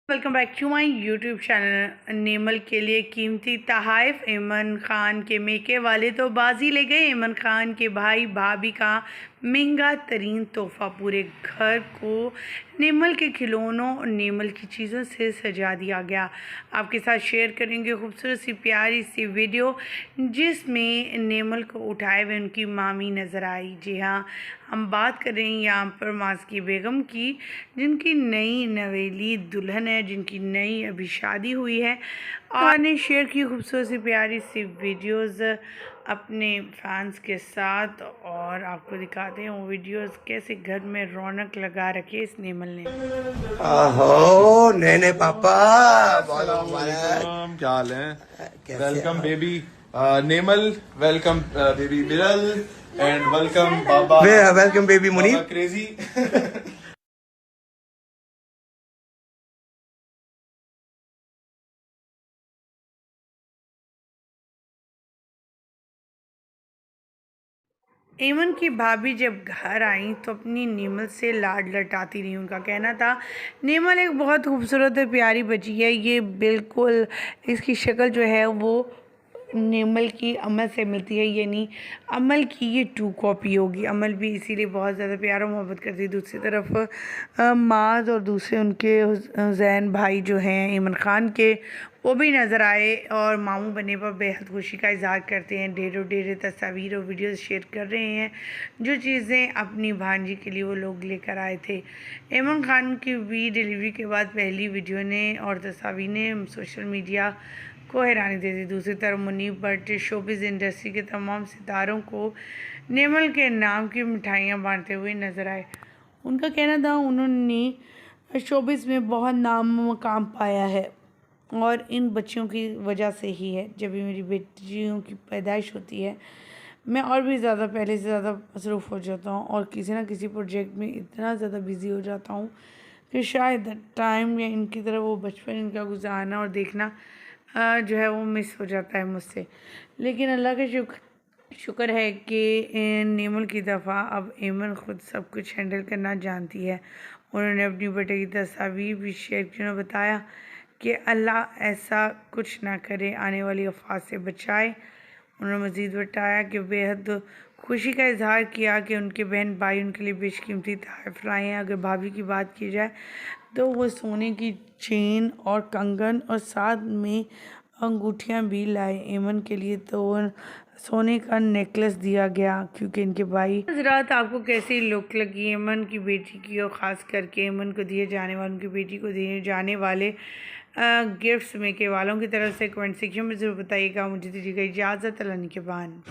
Welcome back to my YouTube channel. Nemal के लिए कीमती तोहफ़, इमरान खान के मेके वाले तो बाजी ले गए। इमरान खान के भाई भाभी का महंगा तरीन तोहफ़ा, पूरे घर को नेमल के खिलौनों और नेमल की चीज़ों से सजा दिया गया। आपके साथ शेयर करेंगे खूबसूरत सी प्यारी सी वीडियो जिसमें नेमल को उठाए हुए उनकी मामी नज़र आई। जी हाँ, हम बात कर रहे हैं यहाँ पर मास्की बेगम की, जिनकी नई नवेली दुल्हन है, जिनकी नई अभी शादी हुई है और ने शेयर की खूबसूरत सी प्यारी सी वीडियोस अपने फैंस के साथ। और आपको दिखाते हैं वो वीडियोस कैसे घर में रौनक लगा रखे इस नेमल ने। आहो नैने पापा, क्या हाल है? Welcome baby Nemal, welcome baby Biral and welcome बाबा, welcome baby Munir. Crazy. Aiman की भाभी जब घर आई तो अपनी नेमल से लाड लटाती रही। उनका कहना था नेमल एक बहुत खूबसूरत और प्यारी बच्ची है, ये बिल्कुल इसकी शक्ल जो है वो नेमल की अमल से मिलती है, यानी अमल की ये टू कॉपी होगी। अमल भी इसीलिए बहुत ज़्यादा प्यार और मोहब्बत करती है। दूसरी तरफ माज और दूसरे उनके हुसैन भाई जो हैं इमरान खान के, वो भी नज़र आए और मामू बनने पर बेहद खुशी का इजहार करते हैं। ढेरों तस्वीर और वीडियोस शेयर कर रहे हैं जो चीज़ें अपनी भांजी के लिए वो लोग लेकर आए थे। इमरान खान की भी डिलीवरी के बाद पहली वीडियो ने और तस्वीरें सोशल मीडिया को हैरानी दे दी। दूसरी तरफ मुनीब भट्ट शोबिज़ इंडस्ट्री के तमाम सितारों को नेमल के नाम की मिठाइयाँ बांटते हुए नज़र आए। उनका कहना था उन्होंने शोबिज़ में बहुत नाम मकाम पाया है और इन बच्चियों की वजह से ही है। जब भी मेरी बेटियों की पैदाइश होती है मैं और भी ज़्यादा पहले से ज़्यादा मसरूफ़ हो जाता हूँ और किसी ना किसी प्रोजेक्ट में इतना ज़्यादा बिज़ी हो जाता हूँ कि शायद टाइम या इनकी तरफ वो बचपन इनका गुजारना और देखना जो है वो मिस हो जाता है मुझसे। लेकिन अल्लाह का शुक्र है कि नेमल की दफ़ा अब एमन ख़ुद सब कुछ हैंडल करना जानती है। उन्होंने अपनी बेटे की तस्वीर भी शेयर की। उन्होंने बताया कि अल्लाह ऐसा कुछ ना करे, आने वाली आफत से बचाए। उन्होंने मज़ीद बताया कि बेहद खुशी का इजहार किया कि उनके बहन भाई उनके लिए बेशकीमती तोहफ़े लाए हैं। अगर भाभी की बात की जाए तो वो सोने की चेन और कंगन और साथ में अंगूठियाँ भी लाए। एमन के लिए तो सोने का नेकलेस दिया गया क्योंकि इनके भाई। रात आपको कैसी लुक लगी एमन की बेटी की, और ख़ास करके एमन को दिए जाने वाले, उनकी बेटी को दिए जाने वाले गिफ्ट्स में के वालों की तरफ से कमेंट सेक्शन में ज़रूर बताइएगा। मुझे दीजिएगा इजाज़त। अल्लाह निगहबान।